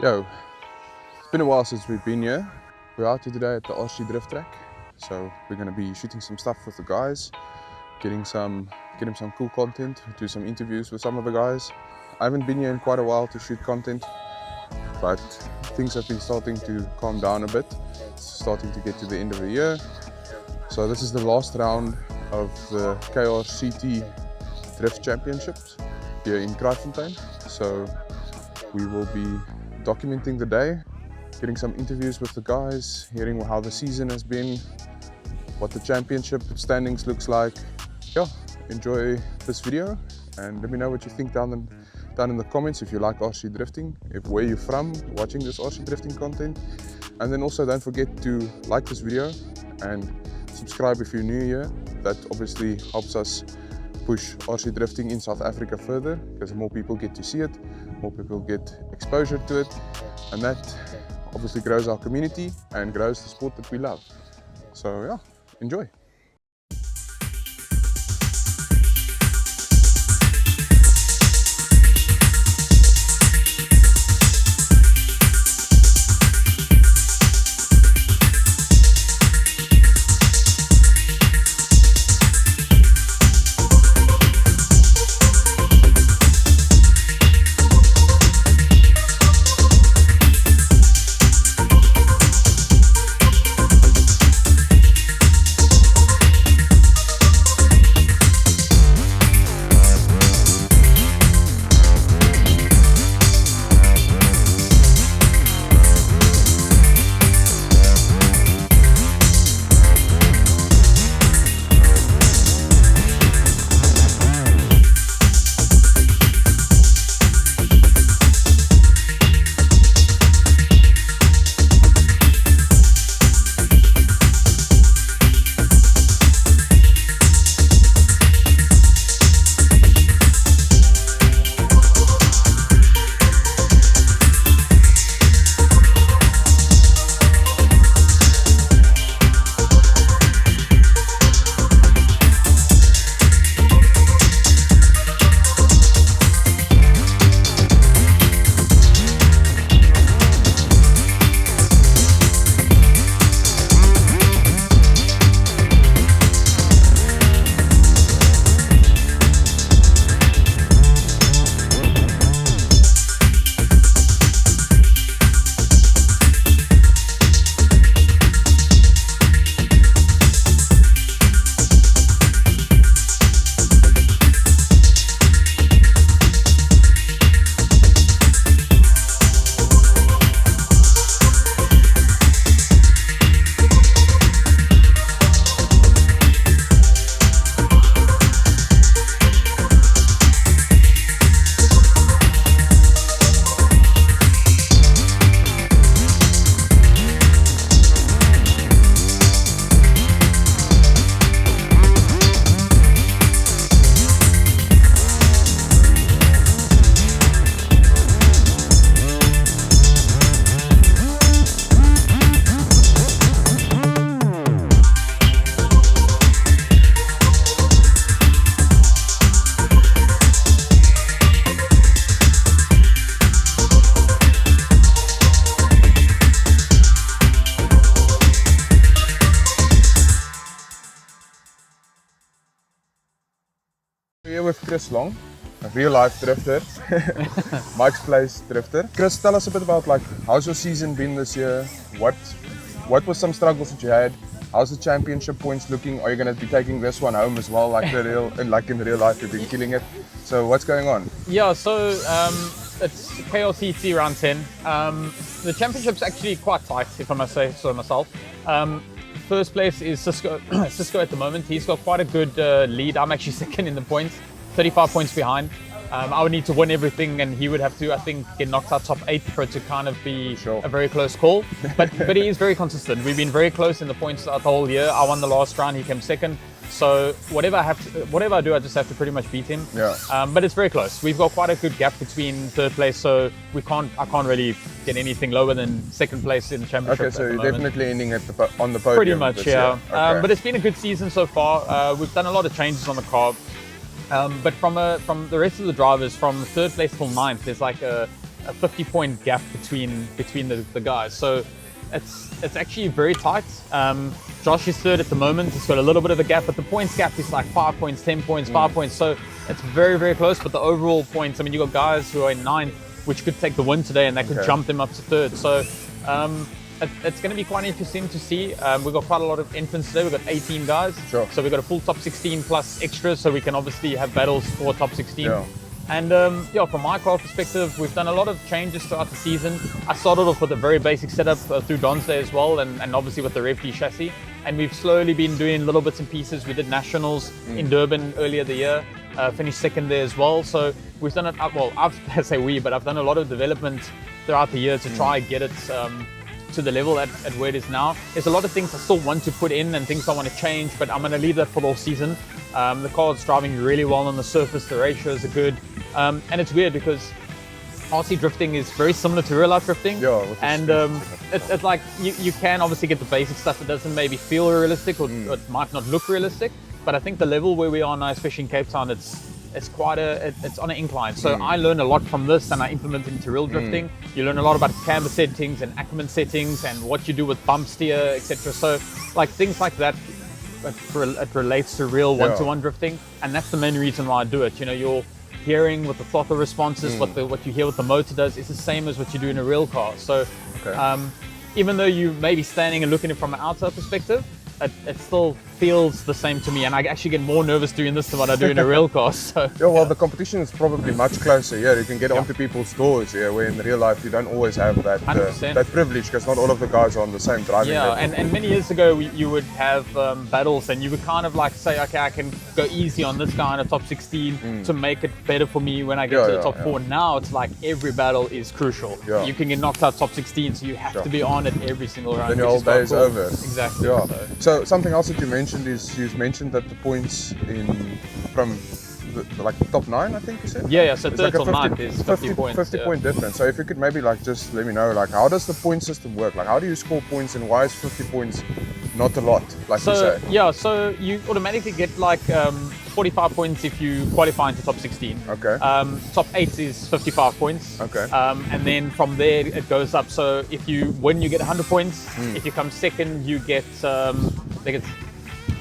Yo, it's been a while since we've been here. We're out here today at the RC Drift track. So we're going to be shooting some stuff with the guys, getting some cool content, do some interviews with some of the guys. I haven't been here in quite a while to shoot content, but things have been starting to calm down a bit. It's starting to get to the end of the year. So this is the last round of the KRCT Drift Championships here in KRCT. So we will be documenting the day, getting some interviews with the guys, hearing how the season has been, what the championship standings looks like. Yeah, enjoy this video and let me know what you think down in the comments if you like RC drifting, where you're from watching this RC drifting content. And then also don't forget to like this video and subscribe if you're new here. That obviously helps us push RC drifting in South Africa further, because more people get to see it, more people get exposure to it, and that obviously grows our community and grows the sport that we love. So yeah, enjoy. Here with Chris Long, a real life drifter, Mike's Place drifter. Chris, tell us a bit about how's your season been this year? What was some struggles that you had? How's the championship points looking? Are you going to be taking this one home as well, like in real life you've been killing it? So what's going on? Yeah, so it's KRCT round 10. The championship's actually quite tight, if I must say so myself. First place is Cisco. Cisco at the moment. He's got quite a good lead. I'm actually second in the points, 35 points behind. I would need to win everything, and he would have to, I think, get knocked out top 8 for it to kind of be a very close call. But he is very consistent. We've been very close in the points the whole year. I won the last round. He came second. So whatever I do, I just have to pretty much beat him. Yeah. But it's very close. We've got quite a good gap between third place, so I can't really get anything lower than second place in the championship. Okay, so you're definitely ending on the podium. Pretty much, yeah. Okay. But it's been a good season so far. We've done a lot of changes on the car. But from the rest of the drivers, from third place till ninth, there's like a a 50-point gap between the guys. So it's actually very tight. Josh is third at the moment. He's got a little bit of a gap, but the points gap is like 5 points, 10 points, 5 points. So it's very, very close. But the overall points, I mean, you got guys who are in ninth, which could take the win today, and they could jump them up to third. So it's going to be quite interesting to see. We've got quite a lot of entrants today. We've got 18 guys. Sure. So we've got a full top 16 plus extras, so we can obviously have battles for top 16. Yeah. And from my car perspective, we've done a lot of changes throughout the season. I started off with a very basic setup through Don's Day as well, and obviously with the Rev D chassis. And we've slowly been doing little bits and pieces. We did nationals in Durban earlier the year, finished second there as well. So we've done it, well, I say we, but I've done a lot of development throughout the year to try and get it to the level at where it is now. There's a lot of things I still want to put in and things I want to change, but I'm going to leave that for the season. The car's driving really well on the surface. The ratios are good. And it's weird because RC drifting is very similar to real life drifting. Yeah, and it's like you can obviously get the basic stuff. It doesn't maybe feel realistic or it might not look realistic. But I think the level where we are now, especially in Cape Town, it's quite it's on an incline. So I learned a lot from this and I implement it into real drifting. You learn a lot about camber settings and Ackerman settings and what you do with bump steer, etc. So like things like that, it relates to real one-to-one drifting, and that's the main reason why I do it. You know, you're hearing with the throttle responses, what you hear what the motor does is the same as what you do in a real car. So even though you may be standing and looking at it from an outside perspective, it still feels the same to me, and I actually get more nervous doing this than what I do in a real car. So the competition is probably much closer. You can get onto people's doors. Where in real life you don't always have that that privilege, because not all of the guys are on the same driving level. And many years ago you would have battles, and you would kind of like say, okay, I can go easy on this guy in a top 16 to make it better for me when I get to the top 4. Now it's like every battle is crucial. You can get knocked out top 16, so you have to be on it every single round. Then your whole day is over. Exactly. So something else that you mentioned is you've mentioned that the points from the top 9, I think you said. So third till ninth is 50 points. 50 point difference. So if you could maybe just let me know, how does the point system work? How do you score points, and why is 50 points not a lot, you say? So you automatically get 45 points if you qualify into top 16. Okay. Top 8 is 55 points. Okay. And then from there it goes up. So if you win, you get 100 points. If you come second, you get I think it's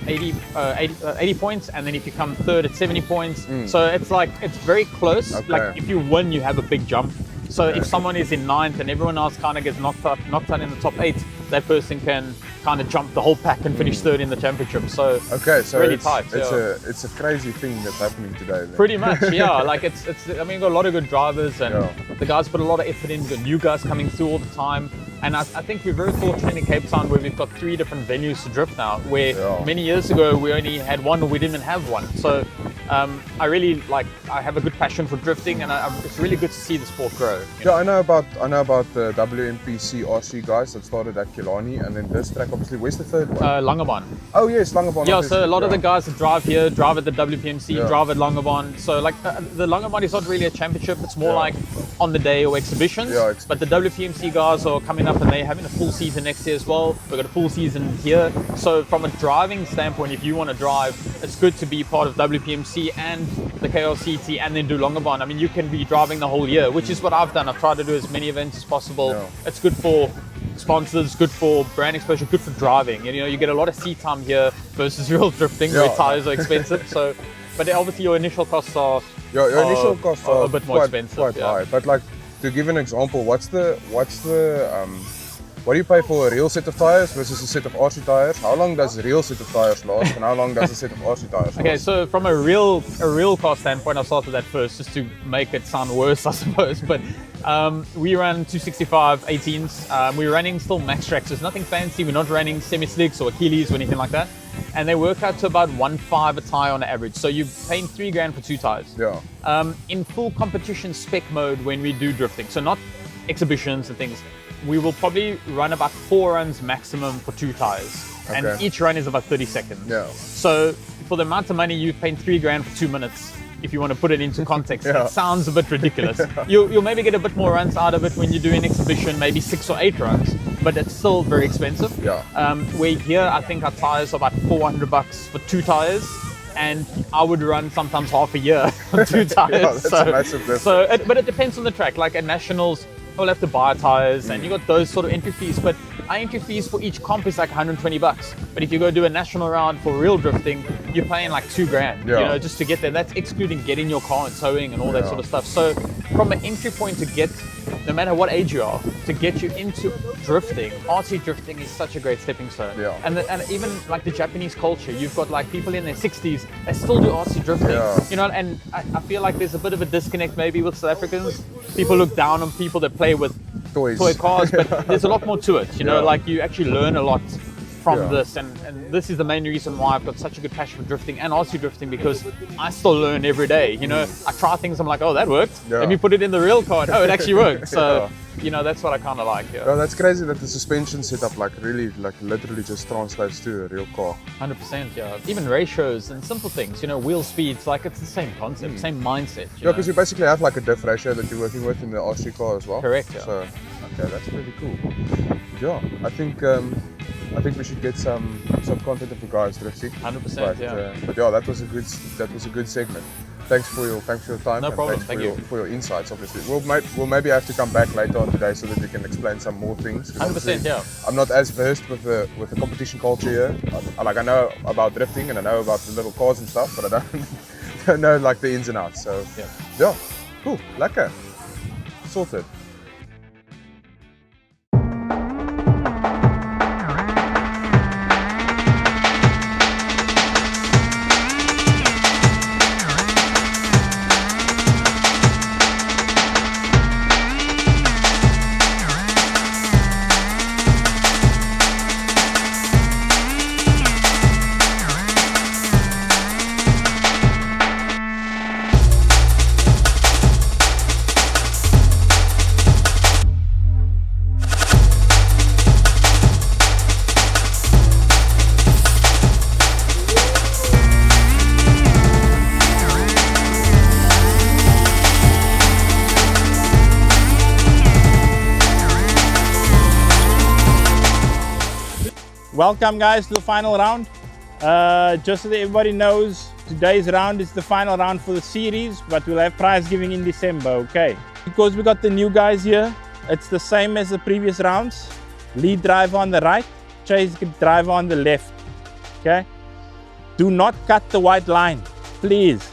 80 points, and then if you come third, it's 70 points. So it's very close. Like if you win, you have a big jump. So if someone is in ninth and everyone else kind of gets knocked out in the top 8, that person can kind of jump the whole pack and finish third in the championship. So really tight. It's a crazy thing that's happening today. Then. Pretty much, I mean, we've got a lot of good drivers, and the guys put a lot of effort in. We've got new guys coming through all the time. And I think we're very fortunate in Cape Town where we've got 3 different venues to drift now, where many years ago we only had one, or we didn't even have one. So I have a good passion for drifting, and it's really good to see the sport grow. I know about the WMPC RC guys that started at Killarney, and then this track, obviously. Where's the third one? Langebaan. Oh yes, Langebaan. So a lot of the guys that drive here drive at the WPMC, drive at Langebaan. So the Langebaan is not really a championship, it's more like on the day or exhibitions. But the WPMC guys are coming up and they're having a full season next year as well. We've got a full season here. So from a driving standpoint, if you want to drive, it's good to be part of WPMC and the KRCT and then do Langebaan. I mean, you can be driving the whole year, which is what I've done. I've tried to do as many events as possible. It's good for sponsors, good for brand exposure, good for driving. You get a lot of seat time here versus real drifting where tires are expensive. So, but obviously your initial costs are a bit more expensive. Quite high. But to give an example, what do you pay for a real set of tires versus a set of RC tires? How long does a real set of tires last, and how long does a set of RC tires last? Okay, so from a real car standpoint, I'll start with that first, just to make it sound worse, I suppose. But we run 265 18s. We're running still max tracks. There's nothing fancy. We're not running semi-slicks or Achilles or anything like that. And they work out to about 1.5 a tire on average. So you're paying $3,000 for 2 tires. In full competition spec mode when we do drifting, so not exhibitions and things, we will probably run about 4 runs maximum for 2 tires. And each run is about 30 seconds. So for the amount of money, you're paying $3,000 for 2 minutes. If you want to put it into context, it sounds a bit ridiculous. You'll maybe get a bit more runs out of it when you do an exhibition, maybe 6 or 8 runs, but it's still very expensive. Where here, I think our tires are about $400 for 2 tires, and I would run sometimes half a year on 2 tires. Yeah, that's a massive difference. But it depends on the track. Like at nationals, I'll have to buy tires, and you got those sort of entry fees. But our entry fees for each comp is like $120. But if you go do a national round for real drifting, you're paying like $2,000. Yeah. You know, just to get there. That's excluding getting your car and towing and all that sort of stuff. So from an entry point to get, no matter what age you are, to get you into drifting, RC drifting is such a great stepping stone. Yeah. And even like the Japanese culture, you've got like people in their 60s that still do RC drifting. Yeah. You know, and I feel like there's a bit of a disconnect maybe with South Africans. People look down on people that play with toy cars, but there's a lot more to it. You know, like you actually learn a lot from this, and this is the main reason why I've got such a good passion for drifting and RC drifting, because I still learn every day. You know, I try things, I'm like, oh, that worked. Let me put it in the real car. Oh, it actually worked. So, you know, that's what I kind of like. Yeah. Well, that's crazy that the suspension setup like really, like literally just translates to a real car. 100%, yeah. Even ratios and simple things, you know, wheel speeds, like it's the same concept, same mindset. Yeah, because you basically have like a diff ratio that you're working with in the RC car as well. Correct, yeah. So, okay, that's really cool. Yeah, I think we should get some content of the guys drifting. 100%, But, yeah. But yeah, that was a good segment. Thanks for your time. No and problem. Thanks Thank for you. for your insights. Obviously, we'll maybe have to come back later on today so that you can explain some more things. 100%, yeah. I'm not as versed with the competition culture here. I know about drifting and I know about the little cars and stuff, but I don't know like the ins and outs. So yeah, cool, lekker, sorted. Welcome guys to the final round. Just so that everybody knows, today's round is the final round for the series, but we'll have prize giving in December, okay? Because we got the new guys here, it's the same as the previous rounds. Lead driver on the right, chase driver on the left, okay? Do not cut the white line, please.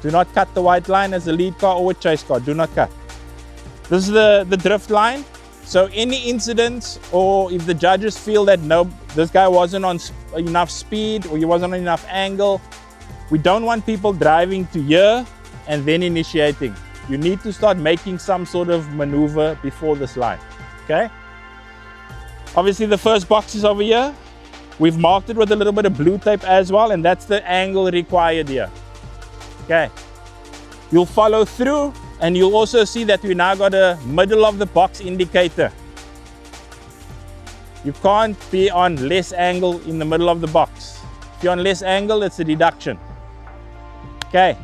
Do not cut the white line as a lead car or a chase car, do not cut. This is the drift line. So any incidents, or if the judges feel that no, this guy wasn't on enough speed or he wasn't on enough angle, we don't want people driving to here and then initiating. You need to start making some sort of maneuver before this line, okay? Obviously the first box is over here. We've marked it with a little bit of blue tape as well, and that's the angle required here, okay? You'll follow through, and you'll also see that we now got a middle of the box indicator. You can't be on less angle in the middle of the box. If you're on less angle, it's a deduction. Okay,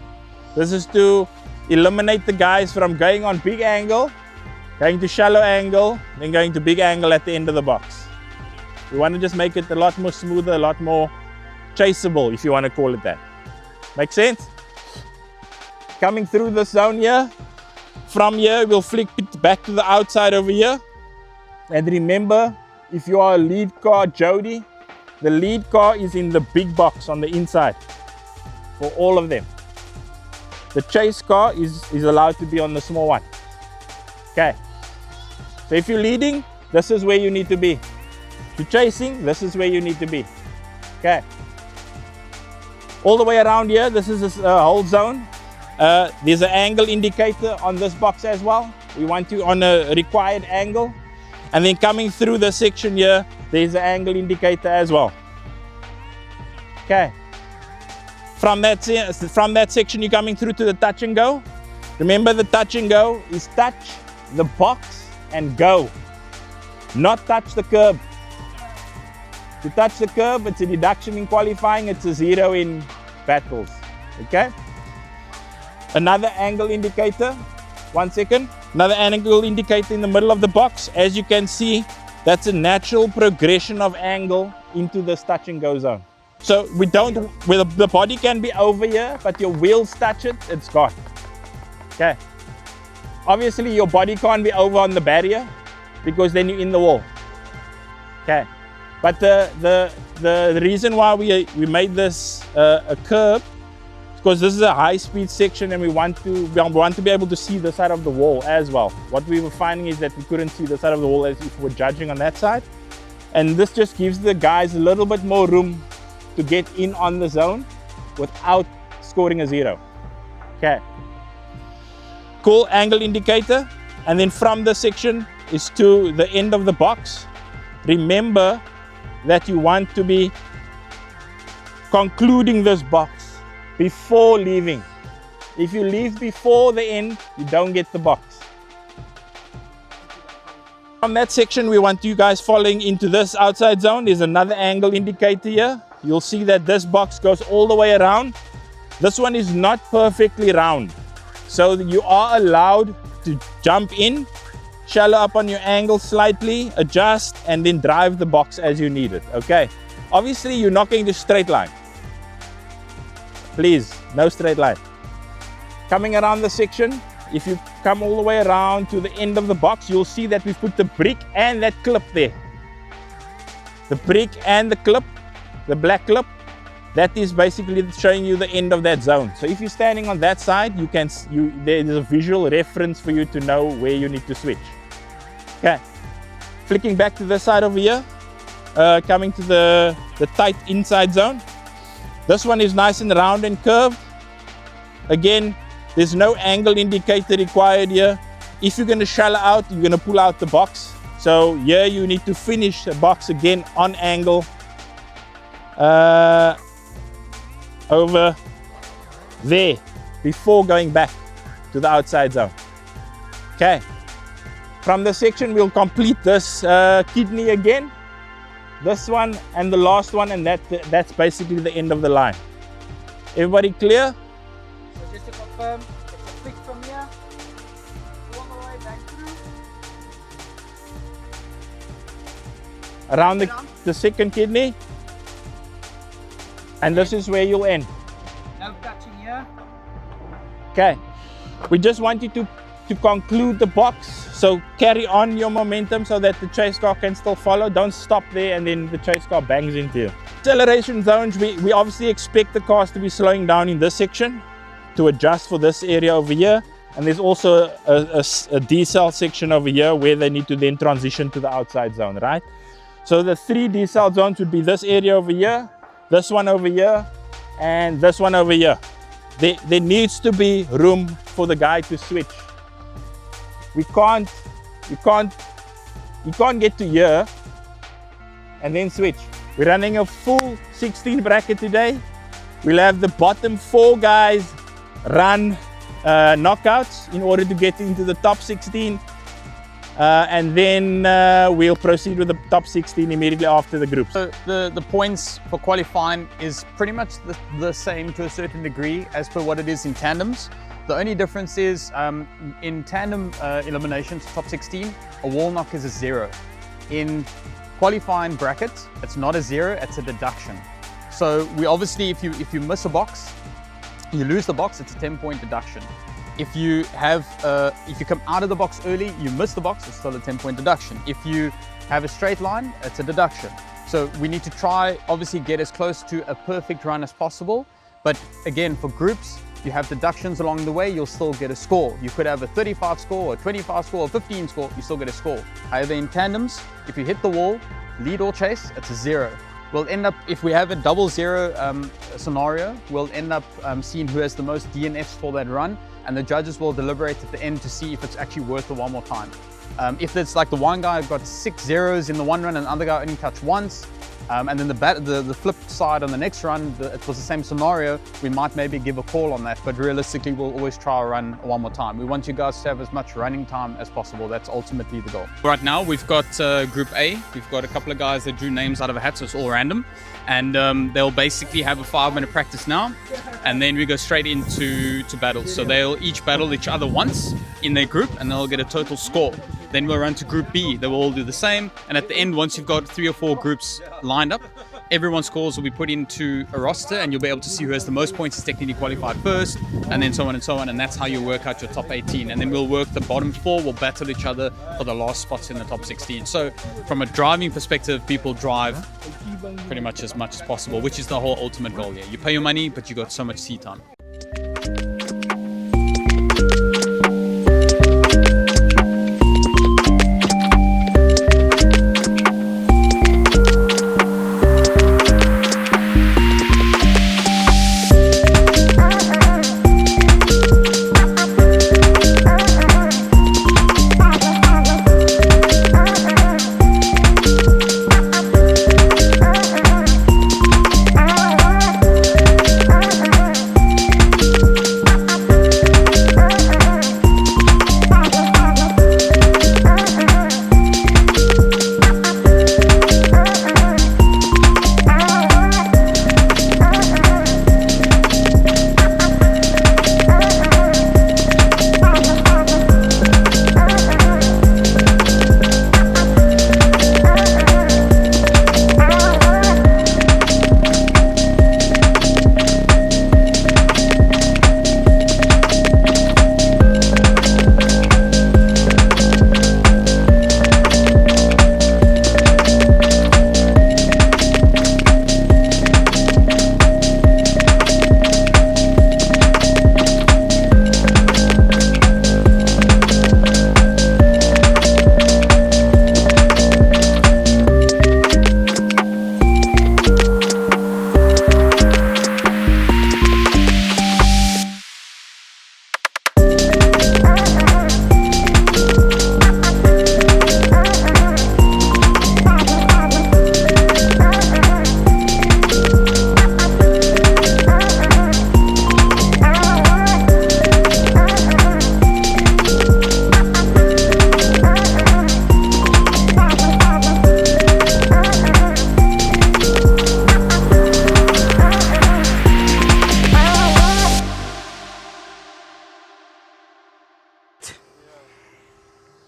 this is to eliminate the guys from going on big angle, going to shallow angle, then going to big angle at the end of the box. We want to just make it a lot more smoother, a lot more chaseable, if you want to call it that. Make sense? Coming through this zone here, from here we'll flick it back to the outside over here. And remember, if you are a lead car Jody, the lead car is in the big box on the inside for all of them. The chase car is allowed to be on the small one. Okay, so if you're leading, this is where you need to be. If you're chasing, this is where you need to be. Okay, all the way around here, this is a whole zone. There's an angle indicator on this box as well. We want you on a required angle. And then coming through the section here, there's an angle indicator as well. Okay. From that section, you're coming through to the touch and go. Remember, the touch and go is touch the box and go. Not touch the curb. To touch the curb, it's a deduction in qualifying, it's a 0 in battles. Okay? Another angle indicator, 1 second. Another angle indicator in the middle of the box. As you can see, that's a natural progression of angle into this touch and go zone. So we don't, where the body can be over here, but your wheels touch it, it's gone. Okay. Obviously your body can't be over on the barrier because then you're in the wall. Okay. But the reason why we made this a curb, because this is a high-speed section and we want to be able to see the side of the wall as well. What we were finding is that we couldn't see the side of the wall as if we're judging on that side. And this just gives the guys a little bit more room to get in on the zone without scoring a 0. Okay. Cool angle indicator. And then from the section is to the end of the box. Remember that you want to be concluding this box before leaving. If you leave before the end, you don't get the box. From that section, we want you guys following into this outside zone. There's another angle indicator here. You'll see that this box goes all the way around. This one is not perfectly round. So you are allowed to jump in, shallow up on your angle slightly, adjust, and then drive the box as you need it, okay? Obviously, you're not going to straight line. Please, no straight line. Coming around the section, if you come all the way around to the end of the box, you'll see that we've put the brick and that clip there. The brick and the clip, the black clip, that is basically showing you the end of that zone. So if you're standing on that side, there is a visual reference for you to know where you need to switch. Okay, flicking back to this side over here, coming to the tight inside zone. This one is nice and round and curved. Again, there's no angle indicator required here. If you're going to shallow out, you're going to pull out the box. So here you need to finish the box again on angle. Over there before going back to the outside zone. Okay, from the section we'll complete this kidney again, this one and the last one, and that's basically the end of the line. Everybody clear? So just to confirm, it's a flick from here, all the way back through. Around the second kidney. And this is where you'll end. No touching here. Okay, we just want you to conclude the box. So carry on your momentum so that the chase car can still follow. Don't stop there and then the chase car bangs into you. Acceleration zones, we obviously expect the cars to be slowing down in this section to adjust for this area over here. And there's also a decel section over here where they need to then transition to the outside zone, right? So the 3 decel zones would be this area over here, this one over here, and this one over here. There needs to be room for the guy to switch. You can't get to here and then switch. We're running a full 16 bracket today. We'll have the bottom 4 guys run knockouts in order to get into the top 16. And then we'll proceed with the top 16 immediately after the groups. So the points for qualifying is pretty much the same to a certain degree as per what it is in tandems. The only difference is in tandem eliminations, top 16, a wall knock is a 0. In qualifying brackets, it's not a 0, it's a deduction. So we obviously, if you miss a box, you lose the box, it's a 10-point deduction. If you come out of the box early, you miss the box, it's still a 10-point deduction. If you have a straight line, it's a deduction. So we need to try, obviously, get as close to a perfect run as possible. But again, for groups, you have deductions along the way, you'll still get a score. You could have a 35 score, a 25 score, a 15 score, you still get a score. However, in tandems, if you hit the wall, lead or chase, it's a 0. We'll end up, if we have a double 0 scenario, we'll end up seeing who has the most DNFs for that run, and the judges will deliberate at the end to see if it's actually worth it one more time. If it's like the one guy got 6 zeros in the one run and the other guy only touched once, and then the flip side on the next run, it was the same scenario, we might maybe give a call on that, but realistically we'll always try a run one more time. We want you guys to have as much running time as possible. That's ultimately the goal. Right now we've got Group A. We've got a couple of guys that drew names out of a hat, so it's all random. And they'll basically have a 5-minute practice now, and then we go straight into battles. So they'll each battle each other once in their group, and they'll get a total score. Then we'll run to Group B. They will all do the same. And at the end, once you've got 3 or 4 groups lined up, everyone's scores will be put into a roster, and you'll be able to see who has the most points is technically qualified first, and then so on and so on, and that's how you work out your top 18. And then we'll work the bottom 4 will battle each other for the last spots in the top 16. So from a driving perspective, people drive pretty much as possible, which is the whole ultimate goal here. You pay your money, but you got so much seat time.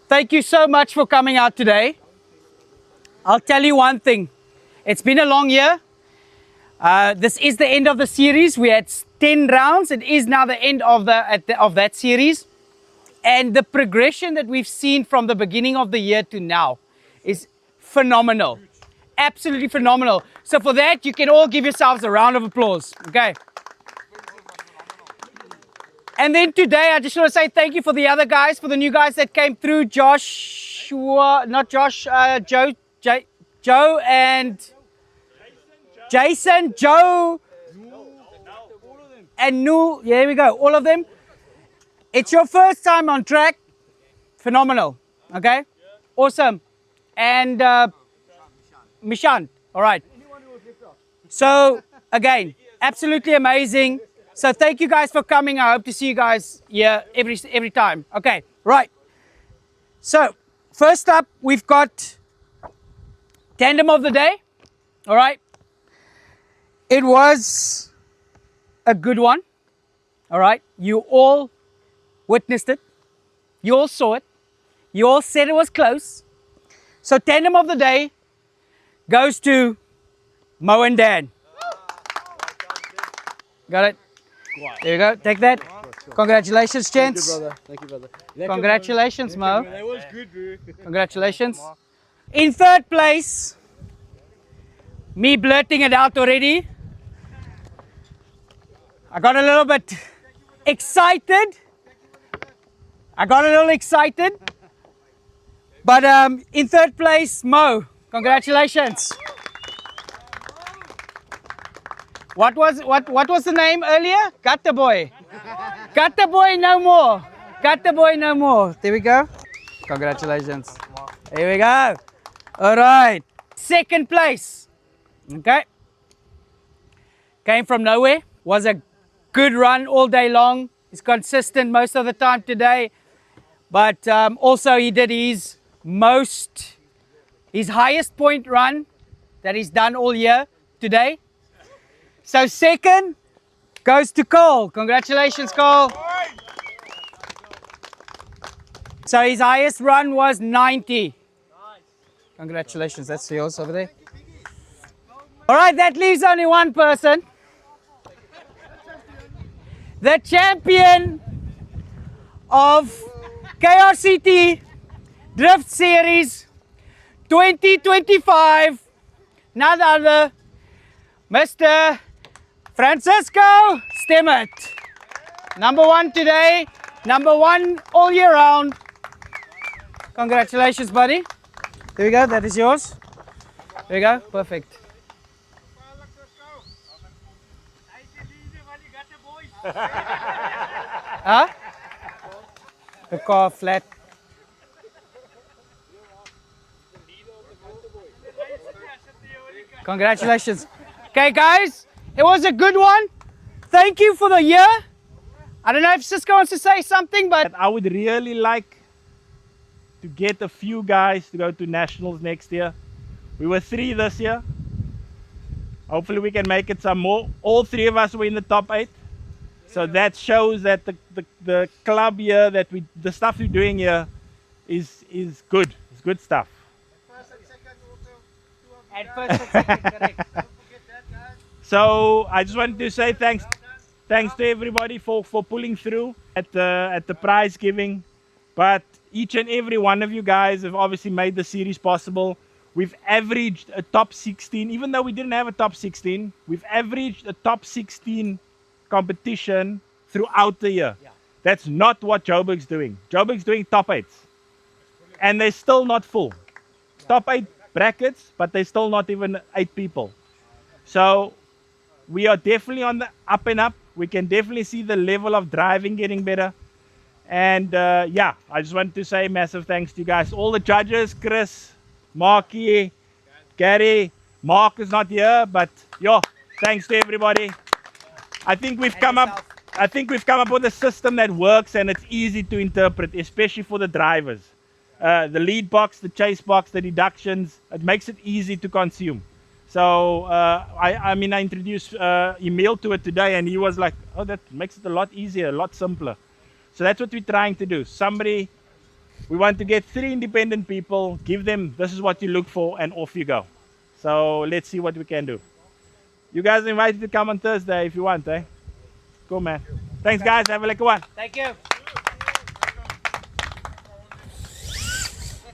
Thank you so much for coming out today. I'll tell you one thing. It's been a long year. This is the end of the series. We had 10 rounds. It is now the end of that series. And the progression that we've seen from the beginning of the year to now is phenomenal. Absolutely phenomenal. So for that, you can all give yourselves a round of applause. Okay. And then today, I just want to say thank you for the other guys, for the new guys that came through. Joe and Jason, Joe, and Nu. Yeah, here we go. All of them. It's your first time on track. Phenomenal. Okay? Awesome. And Mishant. All right. So, again, absolutely amazing. So thank you guys for coming. I hope to see you guys here every time. Okay, right. So first up, we've got tandem of the day. All right. It was a good one. All right. You all witnessed it. You all saw it. You all said it was close. So tandem of the day goes to Mo and Dan. Got it? There you go. Take that. Congratulations, gents. Thank you, brother. Thank you, brother. Congratulations, Mo. That was good, bro. Congratulations. In third place, me blurting it out already. I got a little bit excited. But in third place, Mo. Congratulations. What was the name earlier? Got the boy. Got the boy no more. Got the boy no more. There we go. Congratulations. Here we go. All right. Second place. Okay. Came from nowhere. Was a good run all day long. He's consistent most of the time today. But also he did his highest point run that he's done all year today. So second goes to Cole. Congratulations, Cole. So his highest run was 90. Congratulations, that's yours over there. All right, that leaves only one person. The champion of KRCT Drift Series 2025, none other, Mr. Francisco Stemmet. Number one today, number one all year round. Congratulations, buddy. There we go, that is yours. There we go, perfect. Huh? The car flat. Congratulations. Okay, guys, it was a good one. Thank you for the year. I don't know if Cisco wants to say something, but I would really like to get a few guys to go to nationals next year. We were 3 this year. Hopefully we can make it some more. All 3 of us were in the top 8. So that shows that the club here, that the stuff we're doing here is good. It's good stuff. at first and second, correct. So I just wanted to say thanks to everybody for pulling through at the prize giving. But each and every one of you guys have obviously made the series possible. We've averaged a top 16, even though we didn't have a top 16. We've averaged a top 16 competition throughout the year. Yeah. That's not what Joburg's doing. Joburg's doing top 8s. And they're still not full. Top 8 brackets, but they're still not even 8 people. So we are definitely on the up and up. We can definitely see the level of driving getting better. And yeah, I just wanted to say massive thanks to you guys. All the judges, Chris, Marky, Gary, Mark is not here, but yo, thanks to everybody. I think we've come up with a system that works and it's easy to interpret, especially for the drivers. The lead box, the chase box, the deductions, it makes it easy to consume. So I mean, I introduced Emil to it today, and he was like, oh, that makes it a lot easier, a lot simpler. So that's what we're trying to do. We want to get 3 independent people, give them, this is what you look for, and off you go. So let's see what we can do. You guys are invited to come on Thursday if you want, eh? Cool, man. Thanks, guys. Have a lekker one. Thank you.